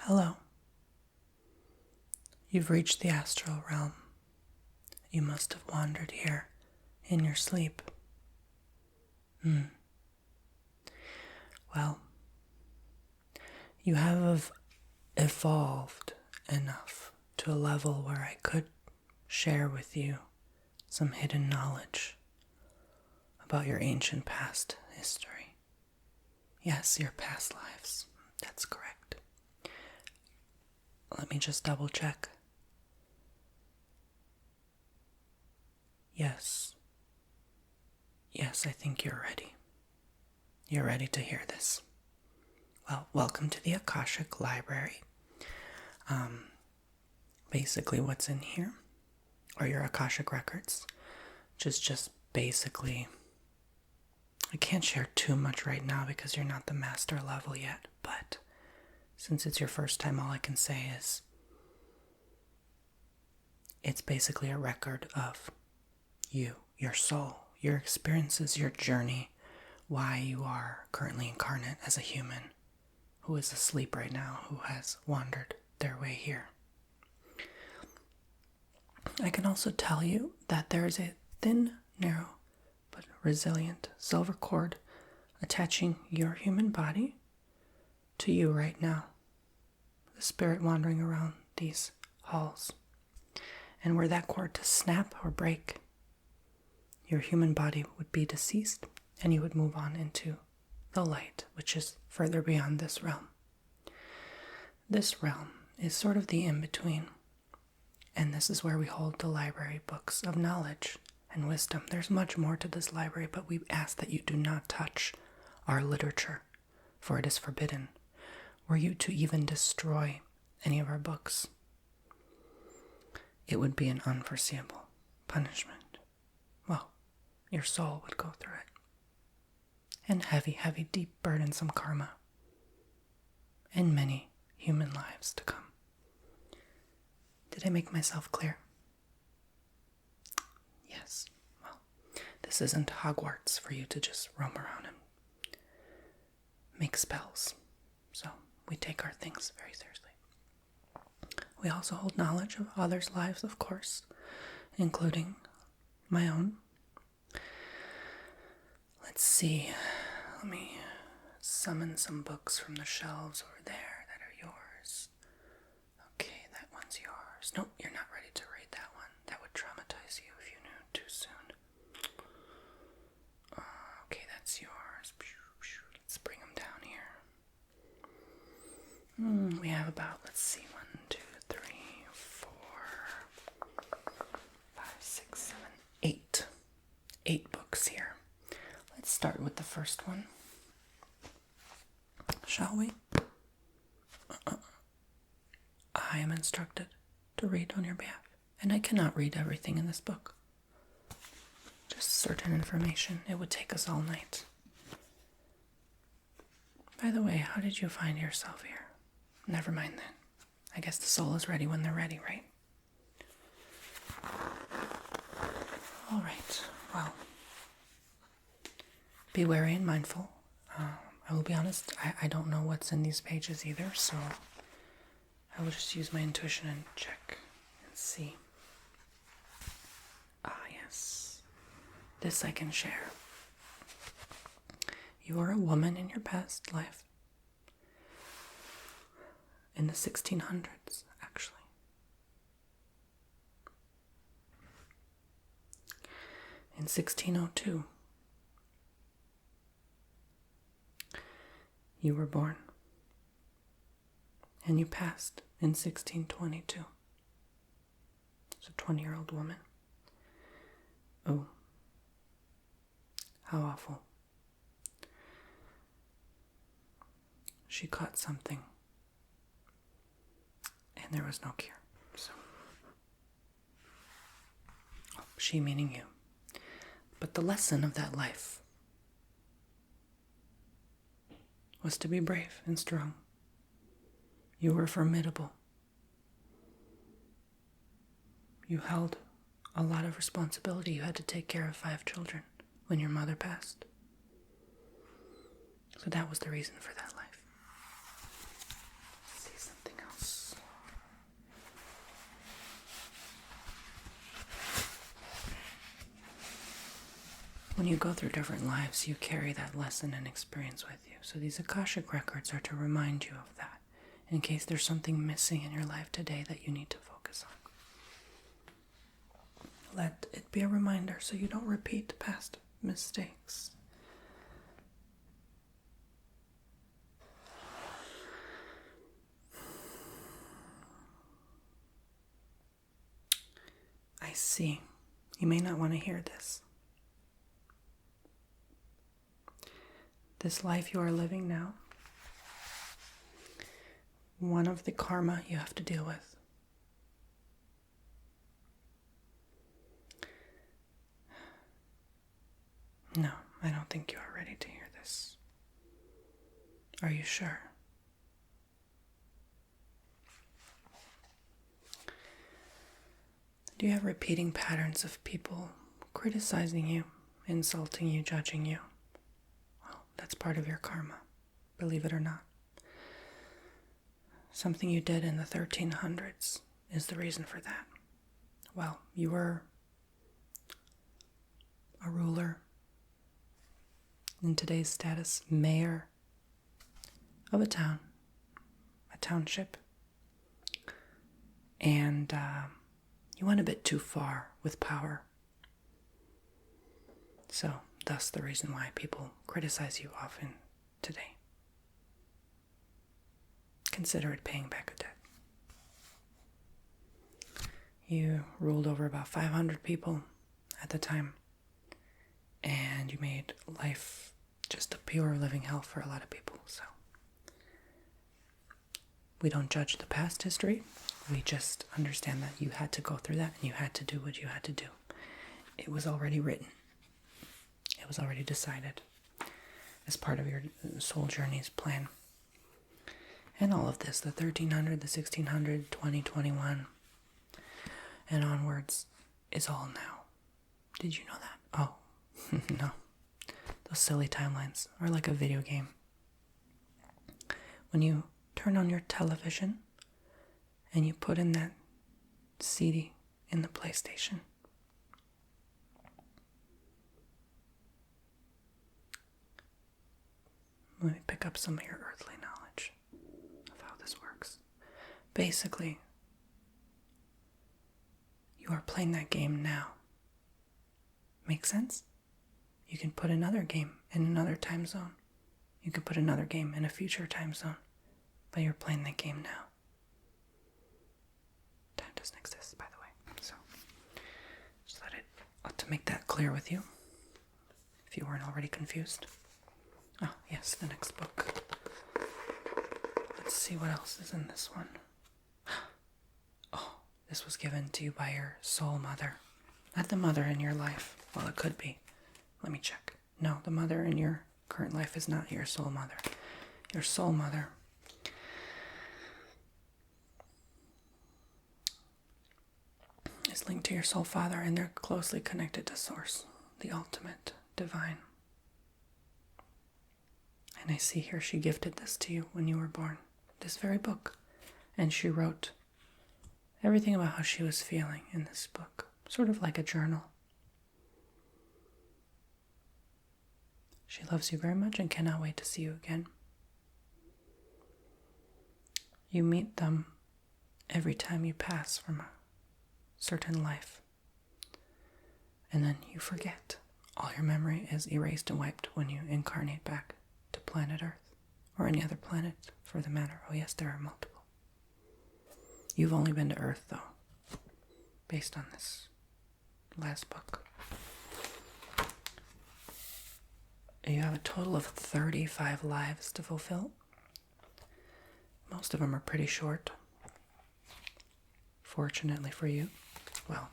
Hello. You've reached the astral realm. You must have wandered here in your sleep. Well, you have evolved enough to a level where I could share with you some hidden knowledge about your ancient past history. Yes, your past lives. That's correct. Let me just double check. Yes, I think you're ready. You're ready to hear this. Well, welcome to the Akashic library. Basically what's in here are your Akashic records, which is just basically, I can't share too much right now because you're not the master level yet, but since it's your first time, all I can say is it's basically a record of you, your soul, your experiences, your journey, why you are currently incarnate as a human who is asleep right now, who has wandered their way here. I can also tell you that there is a thin, narrow, but resilient silver cord attaching your human body to you right now. The spirit wandering around these halls. And were that cord to snap or break, your human body would be deceased and you would move on into the light, which is further beyond this realm. This realm is sort of the in-between, and this is where we hold the library books of knowledge and wisdom. There's much more to this library, but we ask that you do not touch our literature, for it is forbidden. Were you to even destroy any of our books, it would be an unforeseeable punishment. Well, your soul would go through it. And heavy, deep, burdensome karma. And many human lives to come. Did I make myself clear? Yes. Well, this isn't Hogwarts for you to just roam around and make spells. So we take our things very seriously. We also hold knowledge of others' lives, of course, including my own. Let's see. Let me summon some books from the shelves over there that are yours. Okay, that one's yours. Nope, you're not ready to read that one. That would traumatize you if you knew too soon. Okay, that's yours. Let's bring them down here. We have about, let's see, 1, 2, 3, 4, 5, 6, 7, 8. 8 books here. Let's start with the first one. Shall we? I am instructed to read on your behalf, and I cannot read everything in this book. Just certain information. It would take us all night. By the way, how did you find yourself here? Never mind then. I guess the soul is ready when they're ready, right? All right. Well, be wary and mindful. I will be honest, I don't know what's in these pages either, so I will just use my intuition and check and see. Yes. This I can share. You were a woman in your past life. In the 1600s, actually. In 1602. You were born, and you passed in 1622. It's a 20-year-old woman. Oh, how awful. She caught something, and there was no cure. So, she meaning you. But the lesson of that life was to be brave and strong. You were formidable. You held a lot of responsibility. You had to take care of 5 children when your mother passed. So that was the reason for that life. Let's see something else. when you go through different lives, you carry that lesson and experience with you. So these Akashic records are to remind you of that, in case there's something missing in your life today that you need to focus on. Let it be a reminder so you don't repeat past mistakes. I see. You may not want to hear this. This life you are living now, one of the karma you have to deal with. No, I don't think you are ready to hear this. Are you sure? Do you have repeating patterns of people criticizing you, insulting you, judging you? Well, that's part of your karma, believe it or not. Something you did in the 1300s is the reason for that. Well, you were a ruler, in today's status, mayor of a town, a township, and you went a bit too far with power. So, thus the reason why people criticize you often today. Consider it paying back a debt. You ruled over about 500 people at the time, and you made life just a pure living hell for a lot of people. So, we don't judge the past history. We just understand that you had to go through that and you had to do what you had to do. It was already written. It was already decided as part of your soul journey's plan. And all of this, the 1300, the 1600, 2021, and onwards, is all now. Did you know that? Oh, no. Those silly timelines are like a video game. When you turn on your television and you put in that CD in the PlayStation, let me pick up some of your earthly knowledge of how this works. Basically, you are playing that game now. Make sense? You can put another game in another time zone. You can put another game in a future time zone. But you're playing that game now. Time doesn't exist, by the way. So, just to make that clear with you, if you weren't already confused. Oh, yes, the next book. Let's see what else is in this one. Oh, this was given to you by your soul mother. Not the mother in your life. Well, it could be. Let me check. No, the mother in your current life is not your soul mother. Your soul mother is linked to your soul father, and they're closely connected to Source, the ultimate divine. And I see here she gifted this to you when you were born, this very book. And she wrote everything about how she was feeling in this book, sort of like a journal. She loves you very much and cannot wait to see you again. You meet them every time you pass from a certain life. And then you forget. All your memory is erased and wiped when you incarnate back to planet Earth, or any other planet for the matter. Oh yes, there are multiple. You've only been to Earth, though, based on this last book. You have a total of 35 lives to fulfill. Most of them are pretty short. Fortunately for you. Well,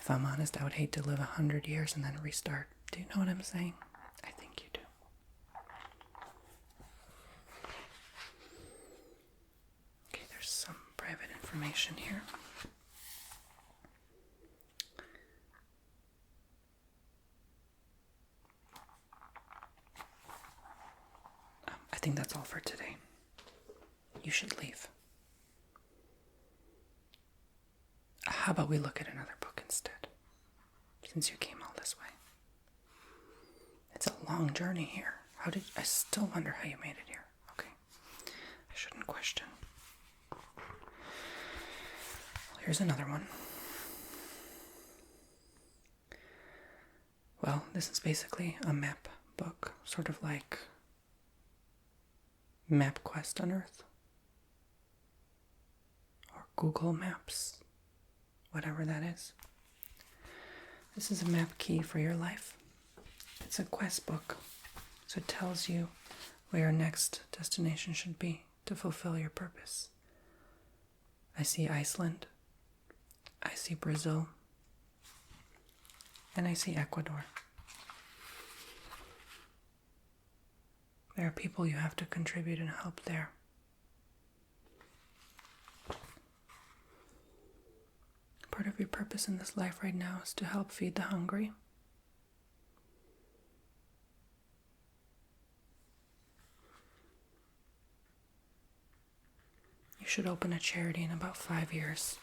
if I'm honest, I would hate to live 100 years and then restart. Do you know what I'm saying? I think you do. Okay, there's some private information here. I think that's all for today. You should leave. How about we look at another book instead, since you came all this way. It's a long journey here. I still wonder how you made it here. Okay. I shouldn't question. Here's another one. Well, this is basically a map book, sort of like MapQuest on Earth. Or Google Maps, whatever that is. This is a map key for your life. It's a quest book, so it tells you where your next destination should be to fulfill your purpose. I see Iceland, I see Brazil, and I see Ecuador. There are people you have to contribute and help there. Part of your purpose in this life right now is to help feed the hungry. You should open a charity in about 5 years.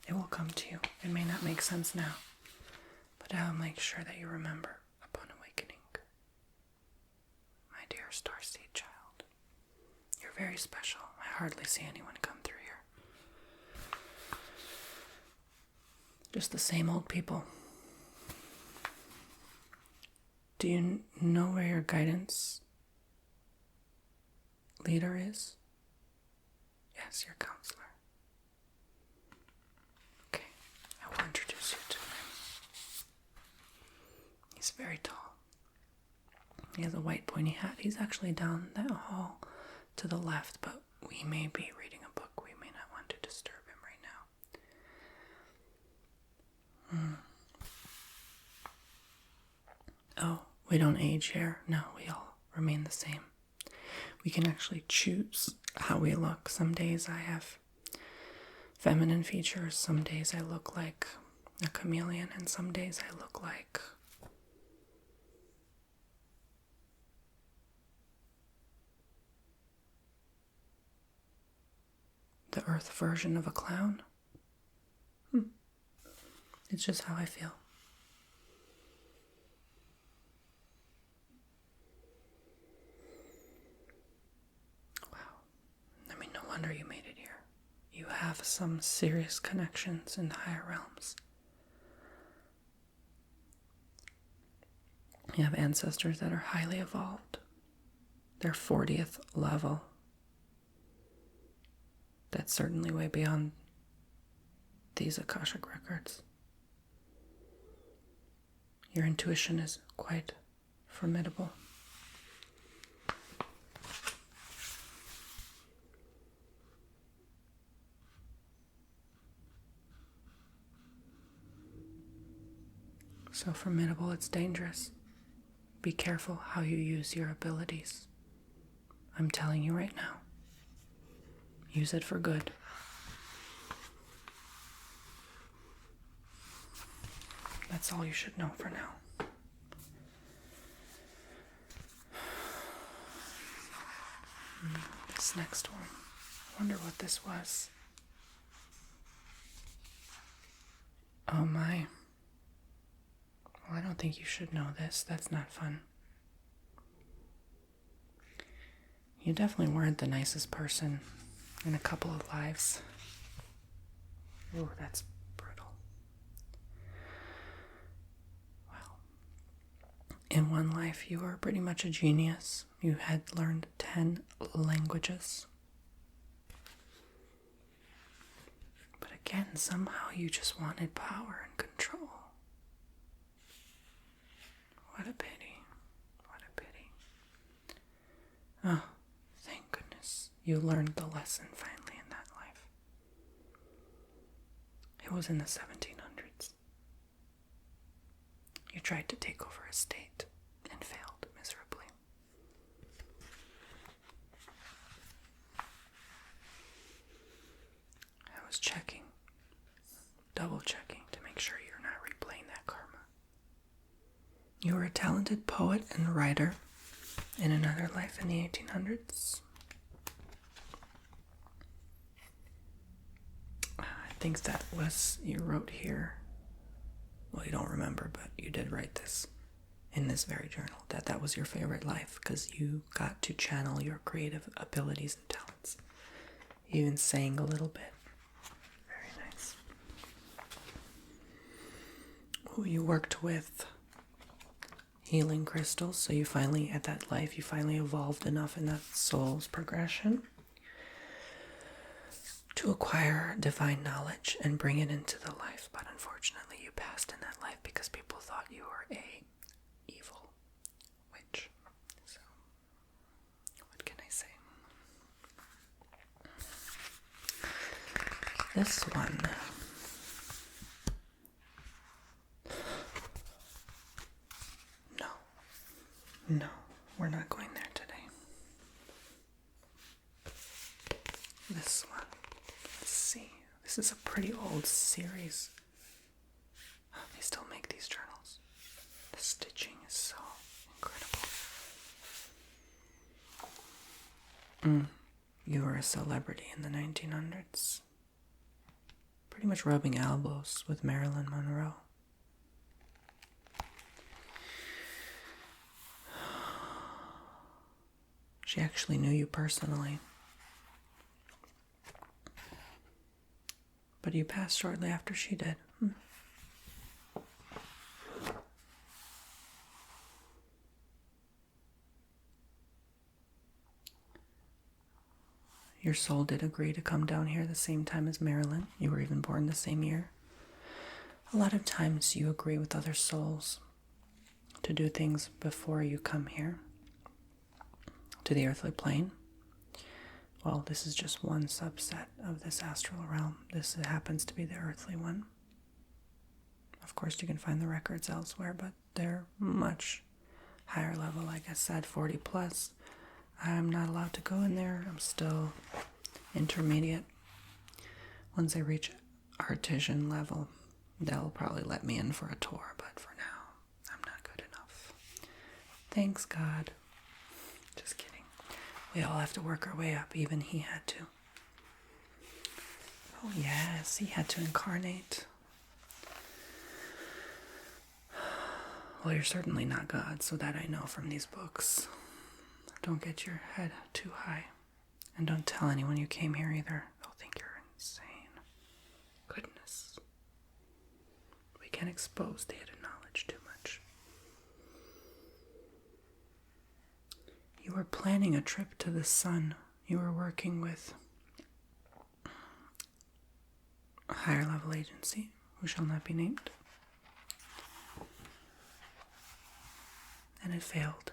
It will come to you. It may not make sense now, but I'll make sure that you remember upon awakening. My dear starseed child, you're very special. I hardly see anyone come through here. Just the same old people. Do you know where your guidance leader is? Yes, your counselor. Okay, I will introduce you to him. He's very tall. He has a white pointy hat. He's actually down that hall to the left, but we may be reading a book. We may not want to disturb him right now. Oh, we don't age here. No, we all remain the same. We can actually choose how we look. Some days I have feminine features. Some days I look like a chameleon. And some days I look like the Earth version of a clown. It's just how I feel. No wonder you made it here. You have some serious connections in the higher realms. You have ancestors that are highly evolved. They're 40th level. That's certainly way beyond these Akashic records. Your intuition is quite formidable. So formidable, it's dangerous. Be careful how you use your abilities. I'm telling you right now. Use it for good. That's all you should know for now. This next one. I wonder what this was. Oh my. Well, I don't think you should know this. That's not fun. You definitely weren't the nicest person in a couple of lives. Oh, that's brutal. Well, in one life, you were pretty much a genius. You had learned 10 languages. But again, somehow you just wanted power and control. What a pity. What a pity. Oh, thank goodness you learned the lesson finally in that life. It was in the 1700s. You tried to take over a state and failed miserably. I was checking, double checking to make sure you're not replaying that karma. You were a talented poet and writer in another life in the 1800s. I think that was, you wrote here, well, you don't remember, but you did write this in this very journal, that was your favorite life because you got to channel your creative abilities and talents. You even sang a little bit. Very nice. Oh, you worked with healing crystals, so you finally, at that life, you finally evolved enough in that soul's progression to acquire divine knowledge and bring it into the life. But unfortunately, you passed in that life because people thought you were a evil witch. So, what can I say? This one. No, we're not going there today. This one. Let's see. This is a pretty old series. Oh, they still make these journals. The stitching is so incredible. You were a celebrity in the 1900s. Pretty much rubbing elbows with Marilyn Monroe. She actually knew you personally. But you passed shortly after she did. Your soul did agree to come down here the same time as Marilyn. You were even born the same year. A lot of times you agree with other souls to do things before you come here to the earthly plane. Well, this is just one subset of this astral realm. This happens to be the earthly one. Of course, you can find the records elsewhere, but they're much higher level. Like I said, 40 plus. I'm not allowed to go in there. I'm still intermediate. Once I reach artisan level, they'll probably let me in for a tour, but for now, I'm not good enough. Thanks, God. Just kidding. We all have to work our way up. Even he had to. Oh, yes, he had to incarnate. Well, you're certainly not God, so that I know from these books. Don't get your head too high. And don't tell anyone you came here either. They'll think you're insane. Goodness. We can't expose the hidden knowledge too much. You were planning a trip to the sun. You were working with a higher level agency, who shall not be named. And it failed.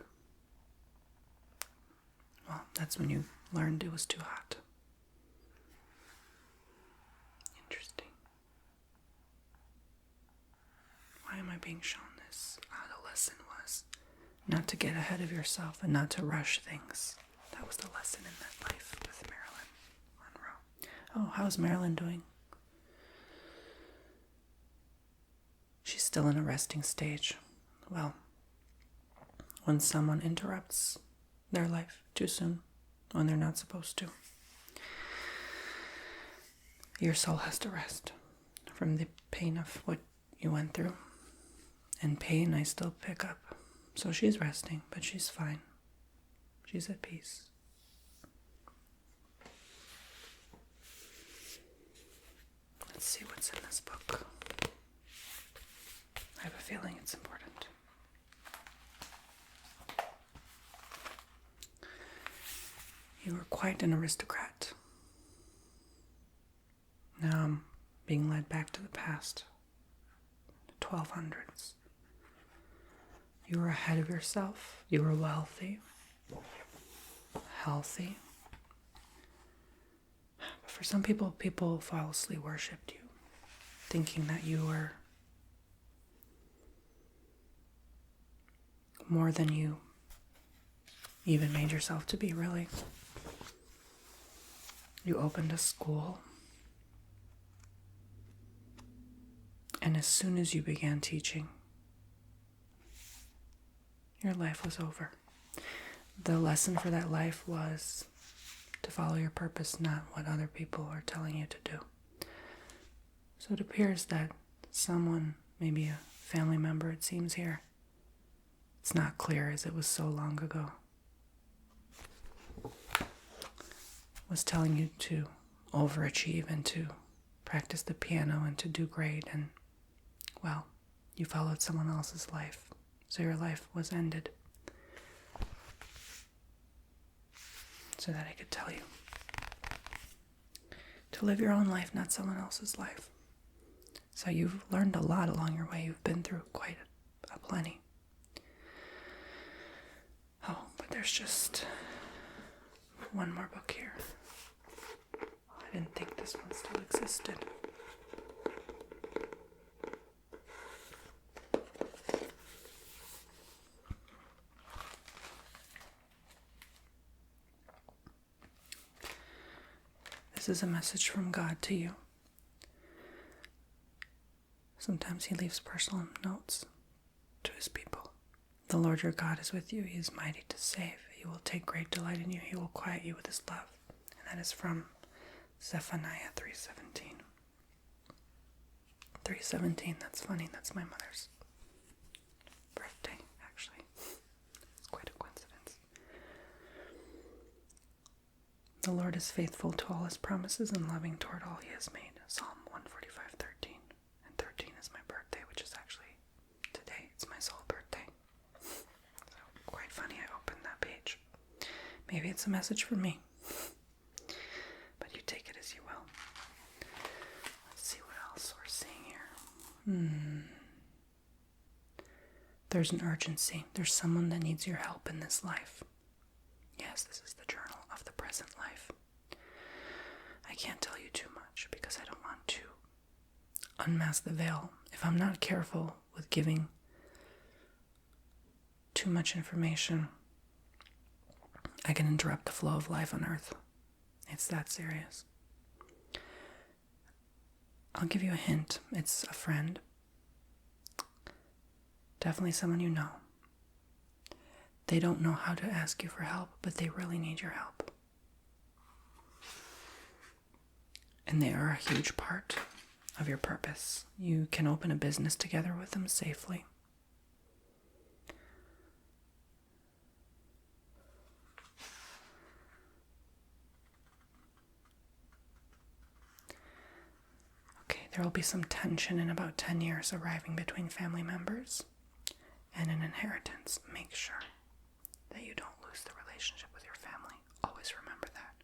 Well, that's when you learned it was too hot. Interesting. Why am I being shown this? The lesson was not to get ahead of yourself and not to rush things. That was the lesson in that life with Marilyn Monroe. Oh, how's Marilyn doing? She's still in a resting stage. Well, when someone interrupts their life too soon, when they're not supposed to, your soul has to rest from the pain of what you went through. And pain I still pick up. So she's resting, but she's fine. She's at peace. Let's see what's in this book. I have a feeling it's important. You were quite an aristocrat. Now I'm being led back to the past, the 1200s. You were ahead of yourself. You were wealthy, healthy. But for some people, people falsely worshipped you, thinking that you were more than you even made yourself to be, really. You opened a school, and as soon as you began teaching, your life was over. The lesson for that life was to follow your purpose, not what other people are telling you to do. So it appears that someone maybe a family member, it seems here. It's not clear as it was so long ago. Was telling you to overachieve and to practice the piano and to do great, and, well, you followed someone else's life, so your life was ended. So that I could tell you to live your own life, not someone else's life. So you've learned a lot along your way. You've been through quite a plenty. Oh, but there's just one more book here. I didn't think this one still existed. This is a message from God to you. Sometimes he leaves personal notes to his people. The Lord your God is with you. He is mighty to save. He will take great delight in you. He will quiet you with his love. And that is from Zephaniah 3:17. 3:17, that's funny. That's my mother's birthday, actually. It's quite a coincidence. The Lord is faithful to all his promises and loving toward all he has made. Psalm 145:13. And 13 is my birthday, which is actually today. It's my soul birthday. So, quite funny I opened that page. Maybe it's a message for me. But you take it as you will. Let's see what else we're seeing here. There's an urgency. There's someone that needs your help in this life. Yes, this is the journal of the present life. I can't tell you too much because I don't want to unmask the veil. If I'm not careful with giving too much information, I can interrupt the flow of life on Earth. It's that serious. I'll give you a hint. It's a friend. Definitely someone you know. They don't know how to ask you for help, but they really need your help. And they are a huge part of your purpose. You can open a business together with them safely. Okay, there will be some tension in about 10 years arriving between family members and an inheritance. Make sure that you don't lose the relationship with your family. Always remember that.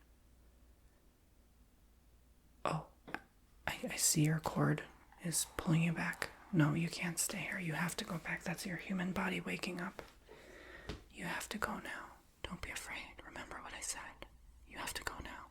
Oh, I see your cord is pulling you back. No, you can't stay here. You have to go back. That's your human body waking up. You have to go now. Don't be afraid. Remember what I said. You have to go now.